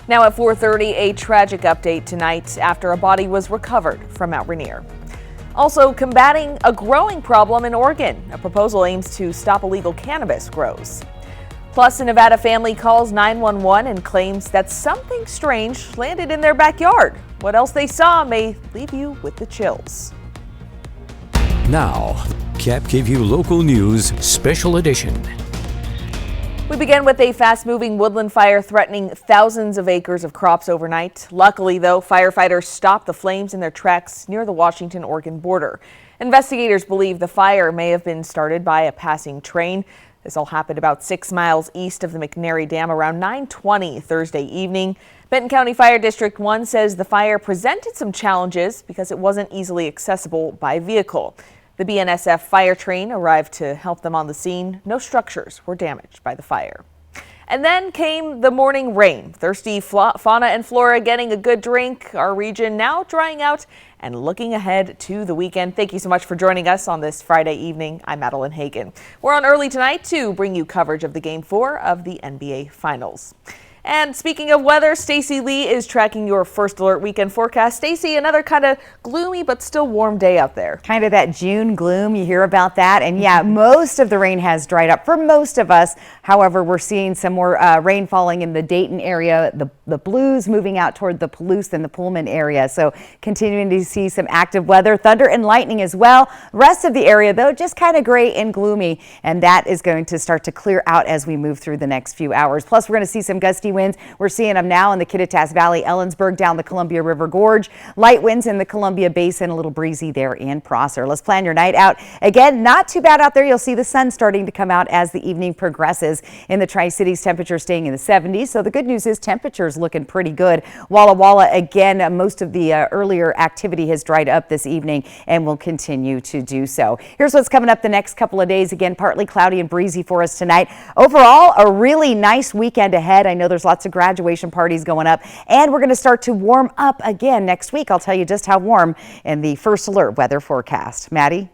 Now at 4:30, a tragic update tonight after a body was recovered from Mount Rainier. Also combating a growing problem in Oregon. A proposal aims to stop illegal cannabis grows. Plus, a Nevada family calls 911 and claims that something strange landed in their backyard. What else they saw may leave you with the chills. Now, KAPP Local News Special Edition. We begin with a fast-moving woodland fire threatening thousands of acres of crops overnight. Luckily, though, firefighters stopped the flames in their tracks near the Washington-Oregon border. Investigators believe the fire may have been started by a passing train. This all happened about 6 miles east of the McNary Dam around 9:20 Thursday evening. Benton County Fire District 1 says the fire presented some challenges because it wasn't easily accessible by vehicle. The BNSF fire train arrived to help them on the scene. No structures were damaged by the fire. And then came the morning rain. Thirsty fauna and flora getting a good drink. Our region now drying out and looking ahead to the weekend. Thank you so much for joining us on this Friday evening. I'm Madeline Hagan. We're on early tonight to bring you coverage of the Game 4 of the NBA Finals. And speaking of weather, Stacy Lee is tracking your first alert weekend forecast. Stacy, another kind of gloomy but still warm day out there. Kind of that June gloom, you hear about that. And yeah, most of the rain has dried up for most of us. However, we're seeing some more rain falling in the Dayton area, the Blues moving out toward the Palouse and the Pullman area. So continuing to see some active weather, thunder and lightning as well. Rest of the area, though, just kind of gray and gloomy. And that is going to start to clear out as we move through the next few hours. Plus, we're going to see some gusty winds. We're seeing them now in the Kittitas Valley, Ellensburg, down the Columbia River Gorge. Light winds in the Columbia Basin, a little breezy there in Prosser. Let's plan your night out. Again, not too bad out there. You'll see the sun starting to come out as the evening progresses. In the Tri-Cities, temperatures staying in the 70s. So the good news is temperatures looking pretty good. Walla Walla, again, most of the earlier activity has dried up this evening and will continue to do so. Here's what's coming up the next couple of days. Again, partly cloudy and breezy for us tonight. Overall, a really nice weekend ahead. I know there's lots of graduation parties going up, and we're going to start to warm up again next week. I'll tell you just how warm in the first alert weather forecast. Maddie?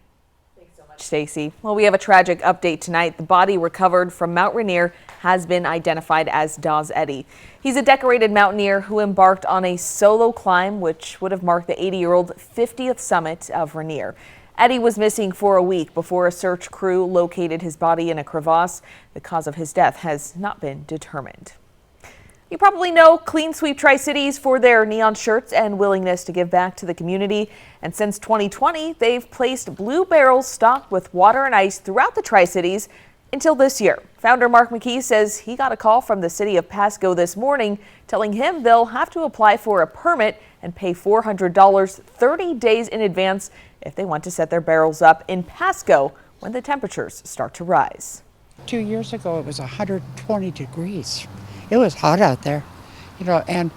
Thanks so much, Stacy. Well, we have a tragic update tonight. The body recovered from Mount Rainier has been identified as Dawes Eddy. He's a decorated mountaineer who embarked on a solo climb, which would have marked the 80-year-old 50th summit of Rainier. Eddy was missing for a week before a search crew located his body in a crevasse. The cause of his death has not been determined. You probably know Clean Sweep Tri-Cities for their neon shirts and willingness to give back to the community. And since 2020, they've placed blue barrels stocked with water and ice throughout the Tri-Cities until this year. Founder Mark McKee says he got a call from the city of Pasco this morning telling him they'll have to apply for a permit and pay $400 30 days in advance if they want to set their barrels up in Pasco when the temperatures start to rise. 2 years ago, it was 120 degrees. It was hot out there, and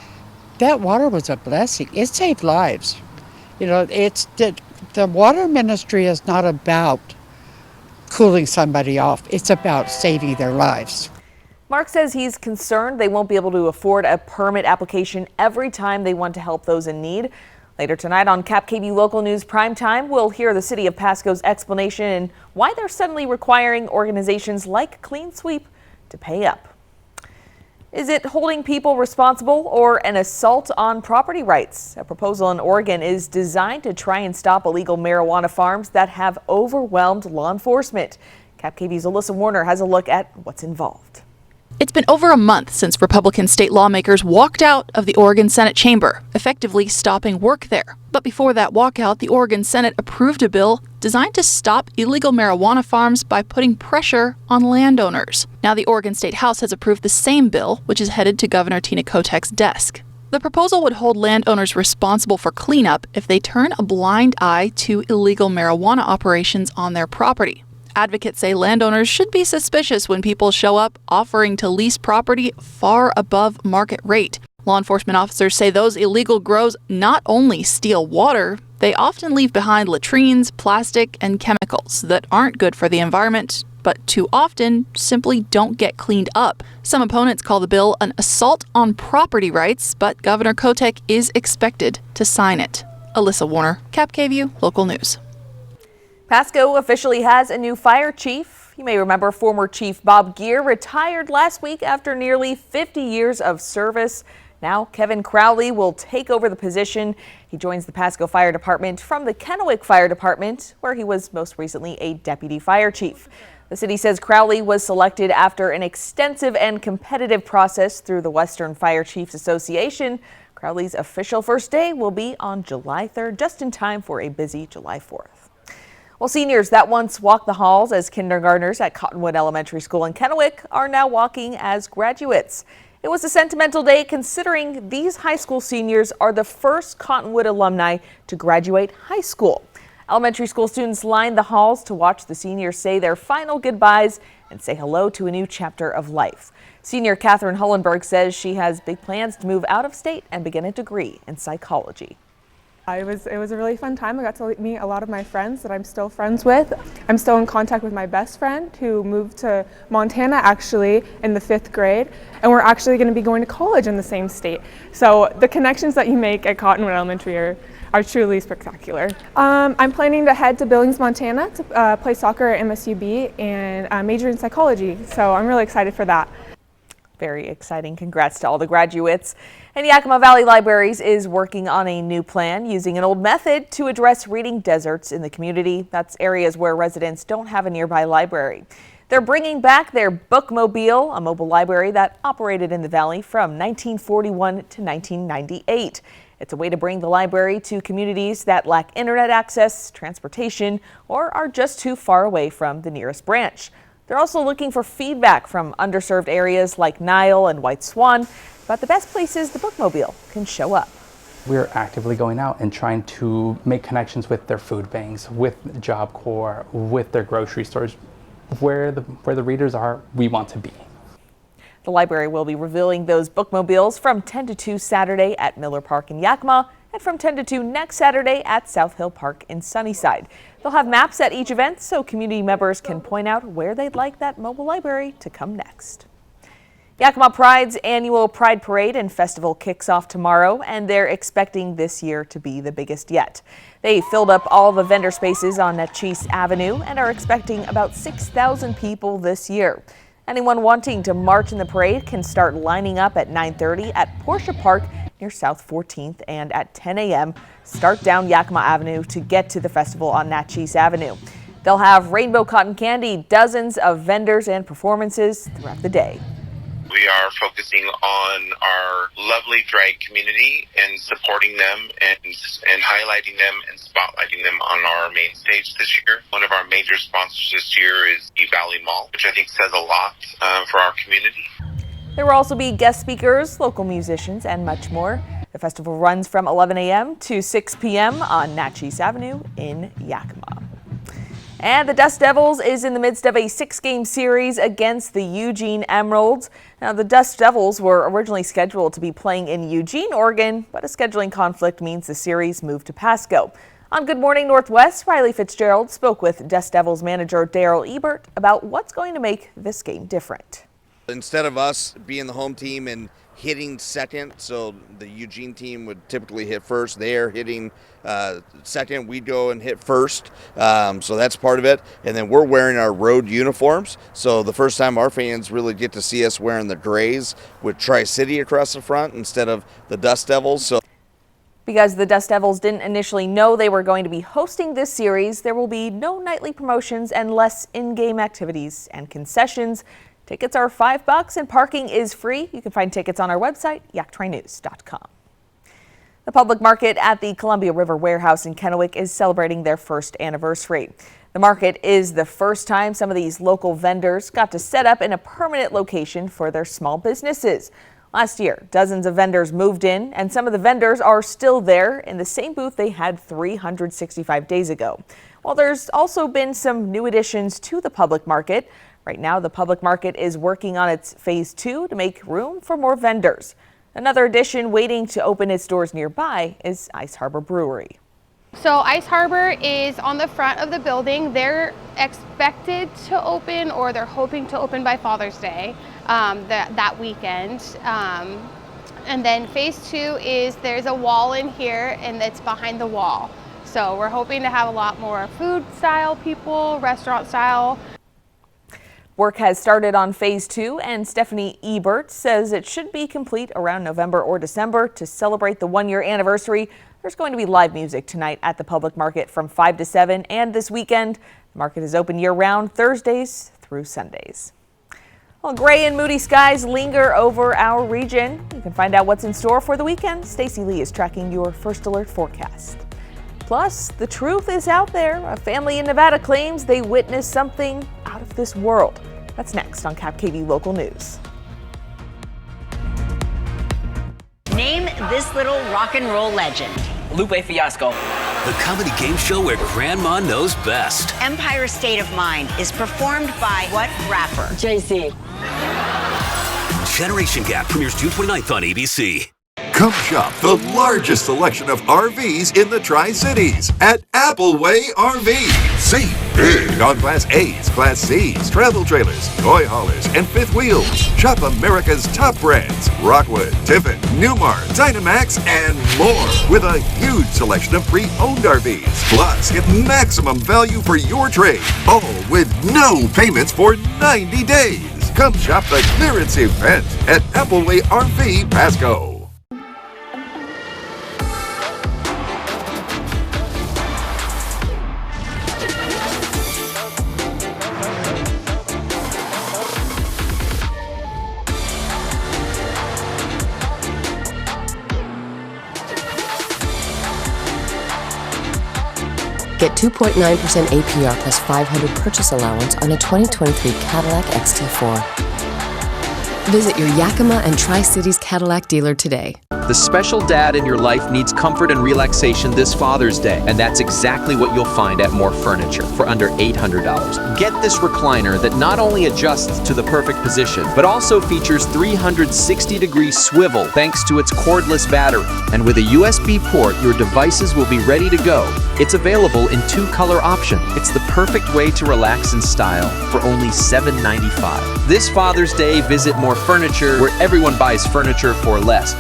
that water was a blessing. It saved lives. It's the water ministry is not about cooling somebody off. It's about saving their lives. Mark says he's concerned they won't be able to afford a permit application every time they want to help those in need. Later tonight on KAPP Local News Primetime, we'll hear the city of Pasco's explanation and why they're suddenly requiring organizations like Clean Sweep to pay up. Is it holding people responsible or an assault on property rights? A proposal in Oregon is designed to try and stop illegal marijuana farms that have overwhelmed law enforcement. KAPP-KV's Alyssa Warner has a look at what's involved. It's been over a month since Republican state lawmakers walked out of the Oregon Senate chamber, effectively stopping work there. But before that walkout, the Oregon Senate approved a bill designed to stop illegal marijuana farms by putting pressure on landowners. Now the Oregon State House has approved the same bill, which is headed to Governor Tina Kotek's desk. The proposal would hold landowners responsible for cleanup if they turn a blind eye to illegal marijuana operations on their property. Advocates say landowners should be suspicious when people show up offering to lease property far above market rate. Law enforcement officers say those illegal grows not only steal water, they often leave behind latrines, plastic, and chemicals that aren't good for the environment, but too often simply don't get cleaned up. Some opponents call the bill an assault on property rights, but Governor Kotek is expected to sign it. Alyssa Warner, KAPP-KVEW Local News. Pasco officially has a new fire chief. You may remember former Chief Bob Gear retired last week after nearly 50 years of service. Now, Kevin Crowley will take over the position. He joins the Pasco Fire Department from the Kennewick Fire Department, where he was most recently a deputy fire chief. The city says Crowley was selected after an extensive and competitive process through the Western Fire Chiefs Association. Crowley's official first day will be on July 3rd, just in time for a busy July 4th. Well, seniors that once walked the halls as kindergartners at Cottonwood Elementary School in Kennewick are now walking as graduates. It was a sentimental day considering these high school seniors are the first Cottonwood alumni to graduate high school. Elementary school students lined the halls to watch the seniors say their final goodbyes and say hello to a new chapter of life. Senior Catherine Hullenberg says she has big plans to move out of state and begin a degree in psychology. It was a really fun time. I got to meet a lot of my friends that I'm still friends with. I'm still in contact with my best friend who moved to Montana actually in the 5th grade, and we're actually going to be going to college in the same state. So the connections that you make at Cottonwood Elementary are truly spectacular. I'm planning to head to Billings, Montana to play soccer at MSUB and major in psychology, so I'm really excited for that. Very exciting. Congrats to all the graduates. And Yakima Valley Libraries is working on a new plan using an old method to address reading deserts in the community. That's areas where residents don't have a nearby library. They're bringing back their Bookmobile, a mobile library that operated in the valley from 1941 to 1998. It's a way to bring the library to communities that lack internet access, transportation, or are just too far away from the nearest branch. They're also looking for feedback from underserved areas like Nile and White Swan about the best places the Bookmobile can show up. We're actively going out and trying to make connections with their food banks, with Job Corps, with their grocery stores. Where the readers are, we want to be. The library will be revealing those Bookmobiles from 10 to 2 Saturday at Miller Park in Yakima and from 10 to 2 next Saturday at South Hill Park in Sunnyside. They'll have maps at each event so community members can point out where they'd like that mobile library to come next. Yakima Pride's annual Pride Parade and Festival kicks off tomorrow, and they're expecting this year to be the biggest yet. They filled up all the vendor spaces on Natchez Avenue and are expecting about 6,000 people this year. Anyone wanting to march in the parade can start lining up at 9:30 at Portia Park near South 14th and at 10 a.m. start down Yakima Avenue to get to the festival on Natchez Avenue. They'll have rainbow cotton candy, dozens of vendors and performances throughout the day. We are focusing on our lovely drag community and supporting them and highlighting them and spotlighting them on our main stage this year. One of our major sponsors this year is the Valley Mall, which I think says a lot for our community. There will also be guest speakers, local musicians, and much more. The festival runs from 11 a.m. to 6 p.m. on Natchez Avenue in Yakima. And the Dust Devils is in the midst of a 6-game series against the Eugene Emeralds. Now, the Dust Devils were originally scheduled to be playing in Eugene, Oregon, but a scheduling conflict means the series moved to Pasco. On Good Morning Northwest, Riley Fitzgerald spoke with Dust Devils manager Daryl Ebert about what's going to make this game different. Instead of us being the home team and hitting second, so the Eugene team would typically hit first. They're hitting second. We'd go and hit first. So that's part of it. And then we're wearing our road uniforms. So the first time our fans really get to see us wearing the grays with Tri-City across the front instead of the Dust Devils. So because the Dust Devils didn't initially know they were going to be hosting this series, there will be no nightly promotions and less in-game activities and concessions. Tickets are $5 and parking is free. You can find tickets on our website, yaktrinews.com. The public market at the Columbia River Warehouse in Kennewick is celebrating their first anniversary. The market is the first time some of these local vendors got to set up in a permanent location for their small businesses. Last year, dozens of vendors moved in, and some of the vendors are still there in the same booth they had 365 days ago. While there's also been some new additions to the public market, right now the public market is working on its phase 2 to make room for more vendors. Another addition waiting to open its doors nearby is Ice Harbor Brewery. So Ice Harbor is on the front of the building. They're expected to open, or they're hoping to open by Father's Day that weekend. And then phase 2 is there's a wall in here and it's behind the wall. So we're hoping to have a lot more food style people, restaurant style. Work has started on phase 2, and Stephanie Ebert says it should be complete around November or December. To celebrate the 1-year anniversary, there's going to be live music tonight at the public market from 5 to 7, and this weekend, the market is open year-round, Thursdays through Sundays. Well, gray and moody skies linger over our region. You can find out what's in store for the weekend. Stacey Lee is tracking your First Alert forecast. Plus, the truth is out there. A family in Nevada claims they witnessed something out of this world. That's next on KAPP Local News. Name this little rock and roll legend. Lupe Fiasco. The comedy game show where Grandma knows best. Empire State of Mind is performed by what rapper? Jay-Z. Generation Gap premieres June 29th on ABC. Come shop the largest selection of RVs in the Tri-Cities at Appleway RV. Save big on Class A's, Class C's, travel trailers, toy haulers, and fifth wheels. Shop America's top brands, Rockwood, Tiffin, Newmar, Dynamax, and more. With a huge selection of pre-owned RVs. Plus, get maximum value for your trade. All with no payments for 90 days. Come shop the clearance event at Appleway RV Pasco. Get 2.9% APR plus $500 purchase allowance on a 2023 Cadillac XT4. Visit your Yakima and Tri-Cities Cadillac dealer today. The special dad in your life needs comfort and relaxation this Father's Day, and that's exactly what you'll find at More Furniture for under $800. Get this recliner that not only adjusts to the perfect position, but also features 360-degree swivel thanks to its cordless battery. And with a USB port, your devices will be ready to go. It's available in 2 color options. It's the perfect way to relax in style for only $795. This Father's Day, visit More Furniture, where everyone buys furniture for less.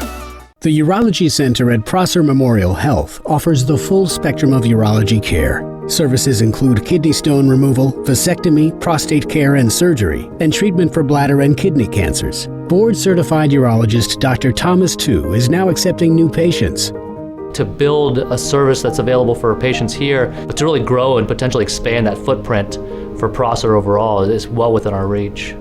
The Urology Center at Prosser Memorial Health offers the full spectrum of urology care. Services include kidney stone removal, vasectomy, prostate care and surgery, and treatment for bladder and kidney cancers. Board-certified urologist Dr. Thomas Tu is now accepting new patients. To build a service that's available for patients here, but to really grow and potentially expand that footprint for Prosser overall is well within our reach.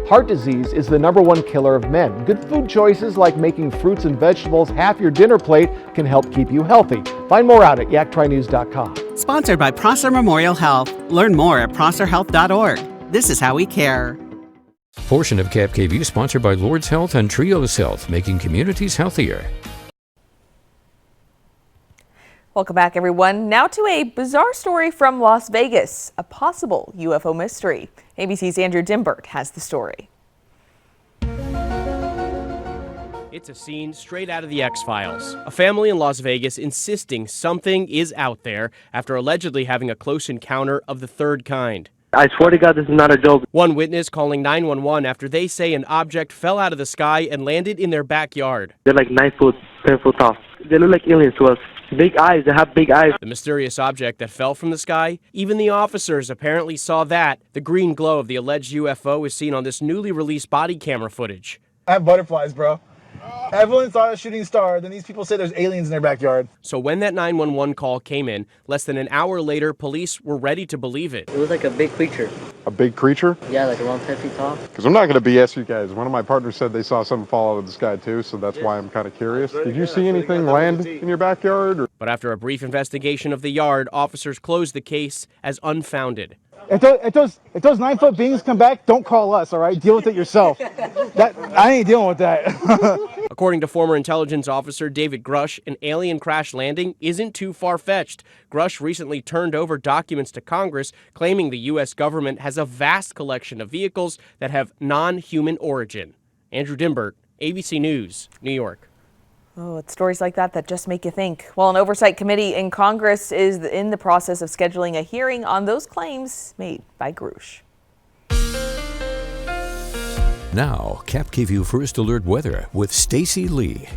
Heart disease is the #1 killer of men. Good food choices like making fruits and vegetables half your dinner plate can help keep you healthy. Find more out at yaktrynews.com. Sponsored by Prosser Memorial Health. Learn more at prosserhealth.org. This is how we care. Portion of KAPP sponsored by Lord's Health and Trios Health, making communities healthier. Welcome back, everyone. Now to a bizarre story from Las Vegas, a possible UFO mystery. ABC's Andrew Dimbert has the story. It's a scene straight out of the X-Files. A family in Las Vegas insisting something is out there after allegedly having a close encounter of the third kind. I swear to God, this is not a joke. One witness calling 911 after they say an object fell out of the sky and landed in their backyard. They're like 9 foot, 10 foot tall. They look like aliens to us. Big eyes, they have big eyes. The mysterious object that fell from the sky, even the officers apparently saw that. The green glow of the alleged UFO is seen on this newly released body camera footage. I have butterflies, bro. Everyone saw a shooting star, then these people say there's aliens in their backyard. So when that 911 call came in, less than an hour later, police were ready to believe it. It was like a big creature. A big creature? Yeah, like around 10 feet tall. Because I'm not going to BS you guys. One of my partners said they saw something fall out of the sky too, so that's why I'm kind of curious. Did you see anything land in your backyard? Or? But after a brief investigation of the yard, officers closed the case as unfounded. If those 9 foot beings come back, don't call us, all right? Deal with it yourself. I ain't dealing with that. According to former intelligence officer David Grush, an alien crash landing isn't too far-fetched. Grush recently turned over documents to Congress claiming the U.S. government has a vast collection of vehicles that have non-human origin. Andrew Dimbert, ABC News, New York. Oh, it's stories like that just make you think. Well, an oversight committee in Congress is in the process of scheduling a hearing on those claims made by Grush. Now, KAPP First Alert weather with Stacey Lee.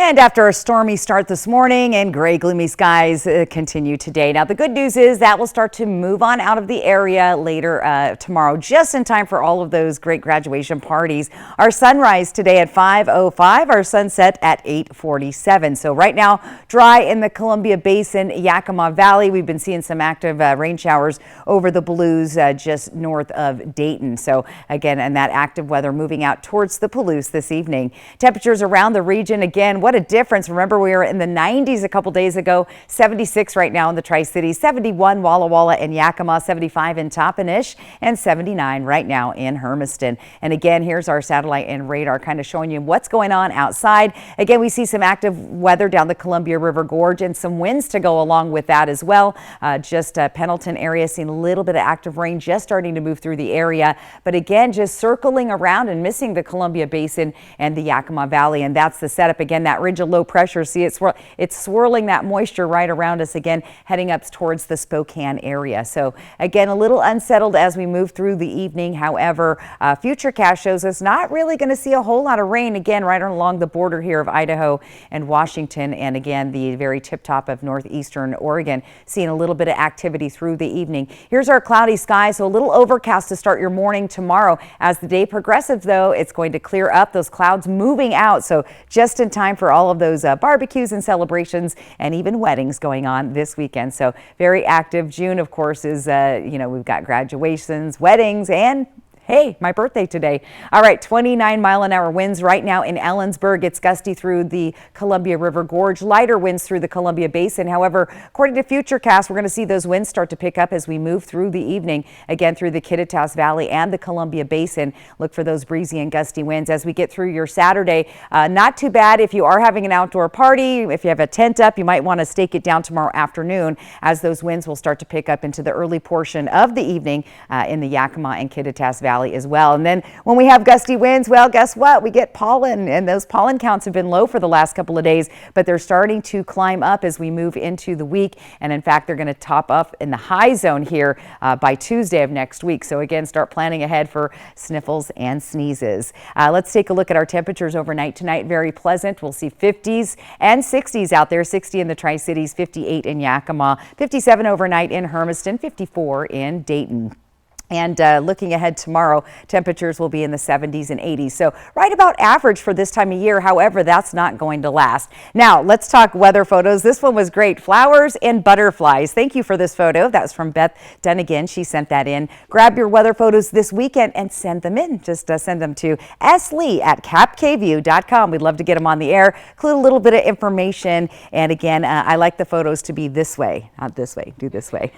And after a stormy start this morning and gray, gloomy skies continue today. Now, the good news is that will start to move on out of the area later tomorrow, just in time for all of those great graduation parties. Our sunrise today at 5:05, our sunset at 8:47. So right now, dry in the Columbia Basin, Yakima Valley. We've been seeing some active rain showers over the Blues just north of Dayton. So again, and that active weather moving out towards the Palouse this evening. Temperatures around the region, again, what a difference. Remember, we were in the 90s a couple days ago, 76 right now in the Tri-Cities, 71 Walla Walla and Yakima, 75 in Toppenish, and 79 right now in Hermiston. And again, here's our satellite and radar kind of showing you what's going on outside. Again, we see some active weather down the Columbia River Gorge and some winds to go along with that as well. Just Pendleton area seeing a little bit of active rain just starting to move through the area. But again, just circling around and missing the Columbia Basin and the Yakima Valley. And that's the setup. Again, that ridge of low pressure, see it's swirling that moisture right around us again, heading up towards the Spokane area. So again, a little unsettled as we move through the evening. However, Futurecast shows us not really going to see a whole lot of rain again right along the border here of Idaho and Washington, and again the very tip top of northeastern Oregon, seeing a little bit of activity through the evening. Here's our cloudy sky, so a little overcast to start your morning tomorrow. As the day progresses though, it's going to clear up, those clouds moving out, so just in time for all of those barbecues and celebrations and even weddings going on this weekend. So very active. June, of course, is, we've got graduations, weddings, and hey, my birthday today. All right, 29-mile-an-hour winds right now in Ellensburg. It's gusty through the Columbia River Gorge, lighter winds through the Columbia Basin. However, according to Futurecast, we're going to see those winds start to pick up as we move through the evening, again through the Kittitas Valley and the Columbia Basin. Look for those breezy and gusty winds as we get through your Saturday. Not too bad if you are having an outdoor party. If you have a tent up, you might want to stake it down tomorrow afternoon, as those winds will start to pick up into the early portion of the evening in the Yakima and Kittitas Valley as well. And then when we have gusty winds, well, guess what? We get pollen, and those pollen counts have been low for the last couple of days, but they're starting to climb up as we move into the week. And in fact, they're going to top up in the high zone here by Tuesday of next week. So again, start planning ahead for sniffles and sneezes. Let's take a look at our temperatures overnight tonight. Very pleasant. We'll see 50s and 60s out there, 60 in the Tri-Cities, 58 in Yakima, 57 overnight in Hermiston, 54 in Dayton. And looking ahead tomorrow, temperatures will be in the 70s and 80s. So right about average for this time of year. However, that's not going to last. Now, let's talk weather photos. This one was great. Flowers and butterflies. Thank you for this photo. That's from Beth Dunnigan. She sent that in. Grab your weather photos this weekend and send them in. Just send them to slee@kappkvu.com. We'd love to get them on the air. Include a little bit of information. And again, I like the photos to be this way, not this way. Do this way.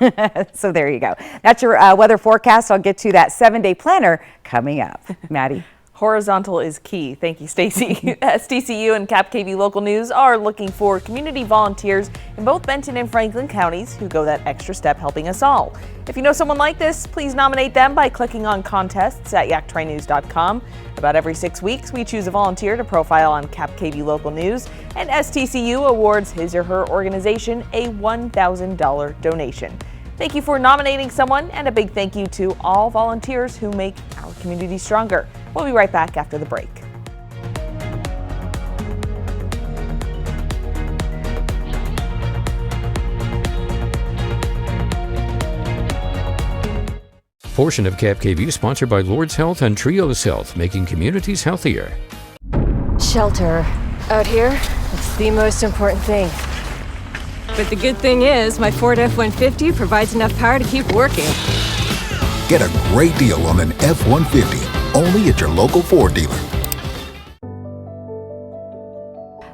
So there you go. That's your weather forecast. I'll get to that 7-day planner coming up. Maddie. Horizontal is key. Thank you, Stacy. STCU and KAPP Local News are looking for community volunteers in both Benton and Franklin counties who go that extra step helping us all. If you know someone like this, please nominate them by clicking on contests at yaktrynews.com. About every 6 weeks, we choose a volunteer to profile on KAPP Local News, and STCU awards his or her organization a $1,000 donation. Thank you for nominating someone, and a big thank you to all volunteers who make our community stronger. We'll be right back after the break. Portion of KVEW sponsored by Lord's Health and Trios Health, making communities healthier. Shelter. Out here, it's the most important thing. But the good thing is, my Ford F-150 provides enough power to keep working. Get a great deal on an F-150, only at your local Ford dealer.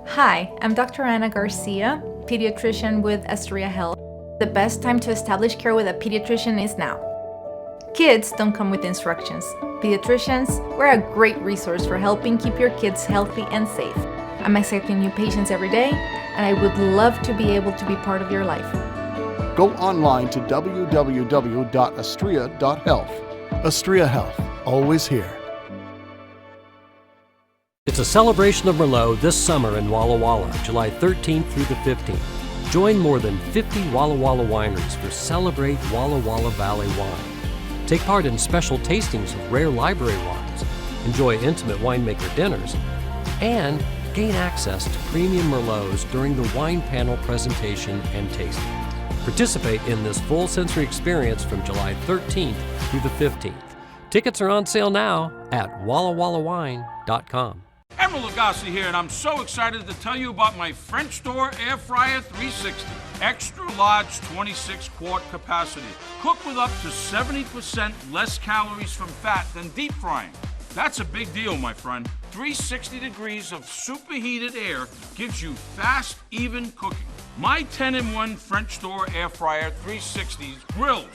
Hi, I'm Dr. Ana Garcia, pediatrician with Astoria Health. The best time to establish care with a pediatrician is now. Kids don't come with instructions. Pediatricians, we're a great resource for helping keep your kids healthy and safe. I'm accepting new patients every day, and I would love to be able to be part of your life. Go online to www.astria.health. Astria Health, always here. It's a celebration of Merlot this summer in Walla Walla, July 13th through the 15th. Join more than 50 Walla Walla wineries for Celebrate Walla Walla Valley Wine. Take part in special tastings of rare library wines, enjoy intimate winemaker dinners, and Gain access to premium Merlots during the wine panel presentation and tasting. Participate in this full sensory experience from July 13th through the 15th. Tickets are on sale now at wallawallawine.com. Emerald Lagasse here, and I'm so excited to tell you about my French door air fryer 360. Extra large 26-quart capacity. Cook with up to 70% less calories from fat than deep frying. That's a big deal, my friend. 360 degrees of superheated air gives you fast, even cooking. My 10-in-1 French door air fryer 360 grills,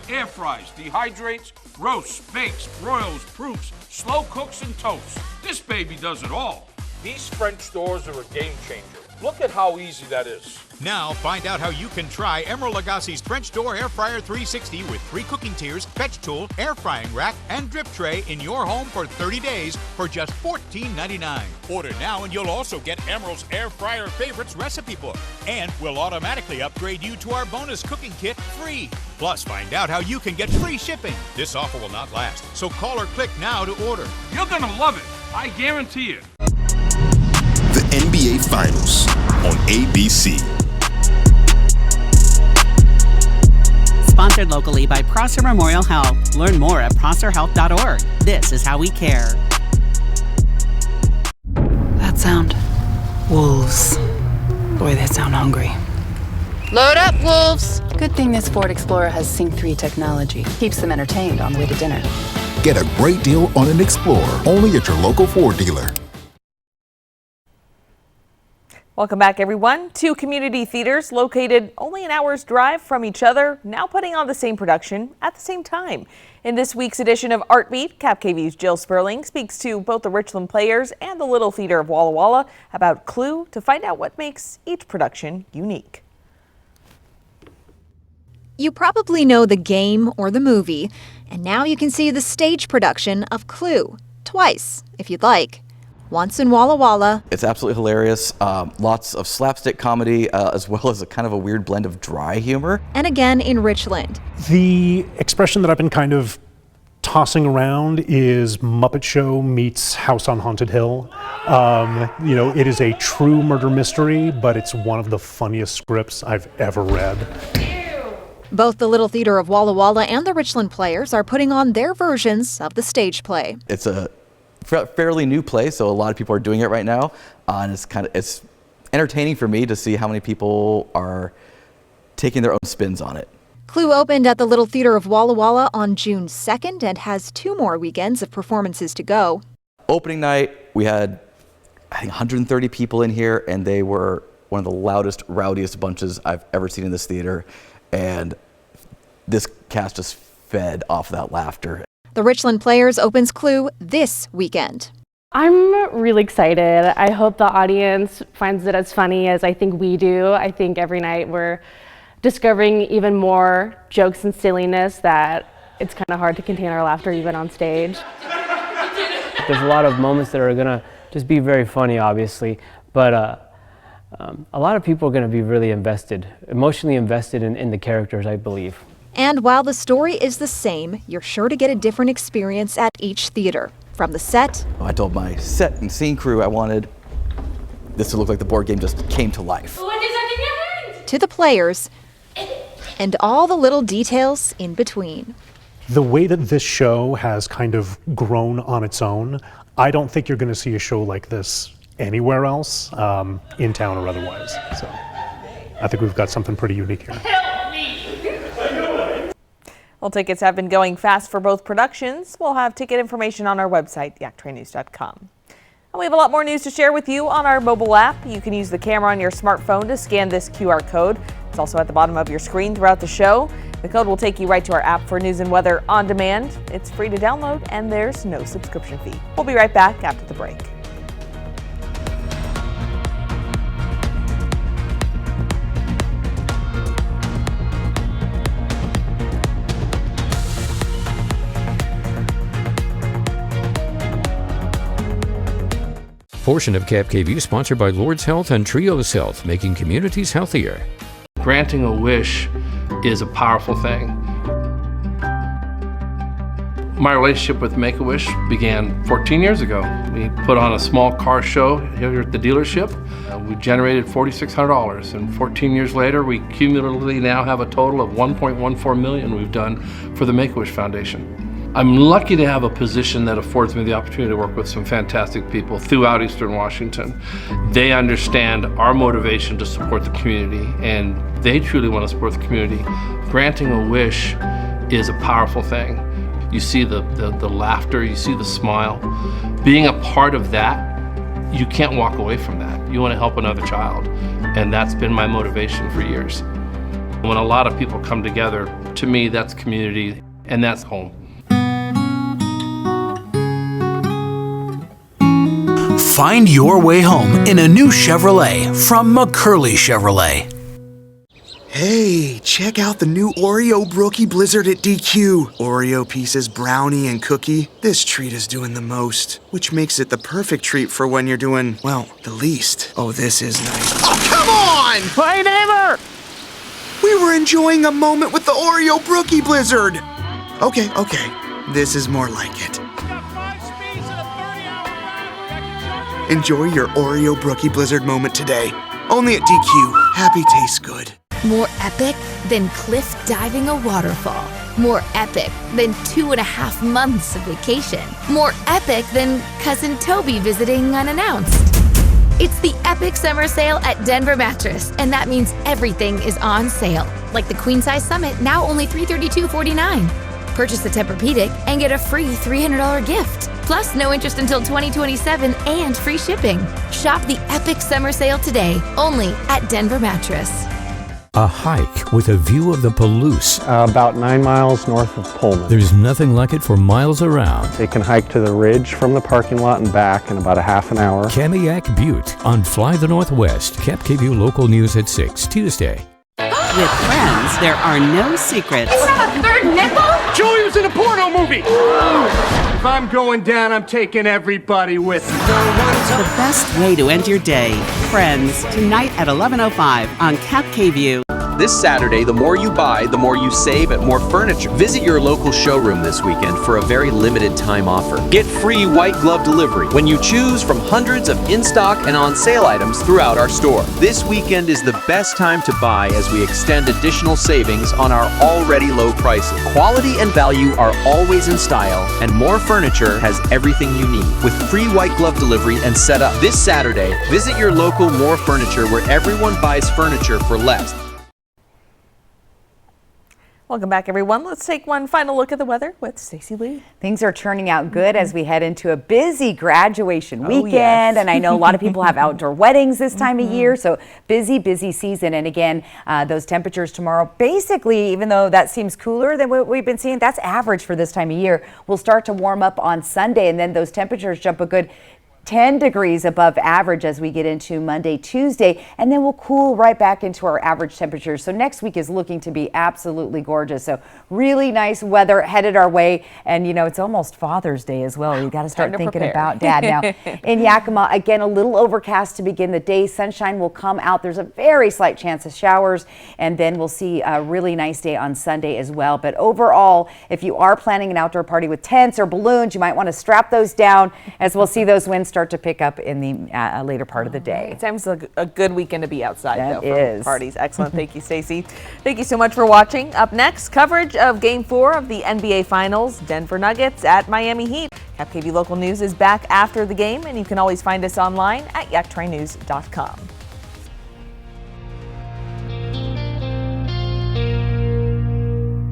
air fries, dehydrates, roasts, bakes, broils, proofs, slow cooks, and toasts. This baby does it all. These French doors are a game changer. Look at how easy that is. Now find out how you can try Emerald Lagasse's French Door Air Fryer 360 with 3 cooking tiers, fetch tool, air frying rack, and drip tray in your home for 30 days for just $14.99. Order now and you'll also get Emerald's Air Fryer Favorites recipe book. And we'll automatically upgrade you to our bonus cooking kit free. Plus, find out how you can get free shipping. This offer will not last, so call or click now to order. You're gonna love it, I guarantee it. The NBA Finals on ABC. Sponsored locally by Prosser Memorial Health. Learn more at prosserhealth.org. This is how we care. That sound. Wolves. Boy, they sound hungry. Load up, wolves! Good thing this Ford Explorer has Sync 3 technology. Keeps them entertained on the way to dinner. Get a great deal on an Explorer only at your local Ford dealer. Welcome back, everyone. 2 community theaters located only an hour's drive from each other, now putting on the same production at the same time. In this week's edition of Art Beat, KAPP-KVEW's Jill Sperling speaks to both the Richland Players and the Little Theater of Walla Walla about Clue to find out what makes each production unique. You probably know the game or the movie, and now you can see the stage production of Clue twice, if you'd like. Once in Walla Walla. It's absolutely hilarious. Lots of slapstick comedy, as well as a kind of a weird blend of dry humor. And again in Richland. The expression that I've been kind of tossing around is Muppet Show meets House on Haunted Hill. You know, it is a true murder mystery, but it's one of the funniest scripts I've ever read. Both the Little Theater of Walla Walla and the Richland Players are putting on their versions of the stage play. It's a fairly new play, so a lot of people are doing it right now, and it's entertaining for me to see how many people are taking their own spins on it. Clue opened at the Little Theater of Walla Walla on June 2nd and has 2 more weekends of performances to go. Opening night, we had, I think, 130 people in here, and they were one of the loudest, rowdiest bunches I've ever seen in this theater, and this cast just fed off that laughter. The Richland Players opens Clue this weekend. I'm really excited. I hope the audience finds it as funny as I think we do. I think every night we're discovering even more jokes and silliness that it's kind of hard to contain our laughter even on stage. There's a lot of moments that are gonna just be very funny, obviously, but a lot of people are gonna be really emotionally invested in the characters, I believe. And while the story is the same, you're sure to get a different experience at each theater. From the set. I told my set and scene crew I wanted this to look like the board game just came to life. To the players, and all the little details in between. The way that this show has kind of grown on its own, I don't think you're going to see a show like this anywhere else, in town or otherwise. So I think we've got something pretty unique here. Well, tickets have been going fast for both productions. We'll have ticket information on our website, yaktranews.com. And we have a lot more news to share with you on our mobile app. You can use the camera on your smartphone to scan this QR code. It's also at the bottom of your screen throughout the show. The code will take you right to our app for news and weather on demand. It's free to download and there's no subscription fee. We'll be right back after the break. Portion of KAPP-KVEW sponsored by Lord's Health and Trios Health, making communities healthier. Granting a wish is a powerful thing. My relationship with Make-A-Wish began 14 years ago. We put on a small car show here at the dealership. We generated $4,600, and 14 years later, we cumulatively now have a total of $1.14 million we've done for the Make-A-Wish Foundation. I'm lucky to have a position that affords me the opportunity to work with some fantastic people throughout Eastern Washington. They understand our motivation to support the community, and they truly want to support the community. Granting a wish is a powerful thing. You see the laughter, you see the smile. Being a part of that, you can't walk away from that. You want to help another child, and that's been my motivation for years. When a lot of people come together, to me, that's community, and that's home. Find your way home in a new Chevrolet from McCurley Chevrolet. Hey, check out the new Oreo Brookie Blizzard at DQ. Oreo pieces, brownie, and cookie. This treat is doing the most, which makes it the perfect treat for when you're doing, well, the least. Oh, this is nice. Oh, come on! Hey, neighbor! We were enjoying a moment with the Oreo Brookie Blizzard. Okay. This is more like it. Enjoy your Oreo Brookie Blizzard moment today. Only at DQ. Happy tastes good. More epic than cliff diving a waterfall. More epic than 2.5 months of vacation. More epic than Cousin Toby visiting unannounced. It's the epic summer sale at Denver Mattress, and that means everything is on sale. Like the Queen Size Summit, now only $332.49. Purchase the Tempur-Pedic and get a free $300 gift. Plus, no interest until 2027 and free shipping. Shop the epic summer sale today, only at Denver Mattress. A hike with a view of the Palouse. About 9 miles north of Pullman. There's nothing like it for miles around. They can hike to the ridge from the parking lot and back in about a half an hour. Kamiak Butte on Fly the Northwest. KAPP local news at 6, Tuesday. With friends, there are no secrets. You have a third nipple? Joey was in a porno movie! If I'm going down, I'm taking everybody with me. The best way to end your day. Friends, tonight at 11:05 on KVEW. This Saturday, the more you buy, the more you save at More Furniture. Visit your local showroom this weekend for a very limited time offer. Get free white glove delivery when you choose from hundreds of in-stock and on-sale items throughout our store. This weekend is the best time to buy as we extend additional savings on our already low prices. Quality and value are always in style, and More Furniture has everything you need with free white glove delivery and setup. This Saturday, visit your local More Furniture where everyone buys furniture for less. Welcome back, everyone. Let's take one final look at the weather with Stacey Lee. Things are turning out good as we head into a busy graduation weekend. Yes. And I know a lot of people have outdoor weddings this time of year. So busy season. And again, those temperatures tomorrow, basically, even though that seems cooler than what we've been seeing, that's average for this time of year. We'll start to warm up on Sunday, and then those temperatures jump a good 10 degrees above average as we get into Monday, Tuesday, and then we'll cool right back into our average temperatures. So next week is looking to be absolutely gorgeous. So really nice weather headed our way. And you know, it's almost Father's Day as well. You got to start thinking about Dad now. In Yakima, again, a little overcast to begin the day. Sunshine will come out. There's a very slight chance of showers, and then we'll see a really nice day on Sunday as well. But overall, if you are planning an outdoor party with tents or balloons, you might want to strap those down as we'll see those winds start to pick up in the later part of the day. It seems like a good weekend to be outside, That though, is. for parties. Excellent. Thank you, Stacey. Thank you so much for watching. Up next, coverage of Game 4 of the NBA Finals, Denver Nuggets at Miami Heat. KAPP Local News is back after the game, and you can always find us online at yaktrainnews.com.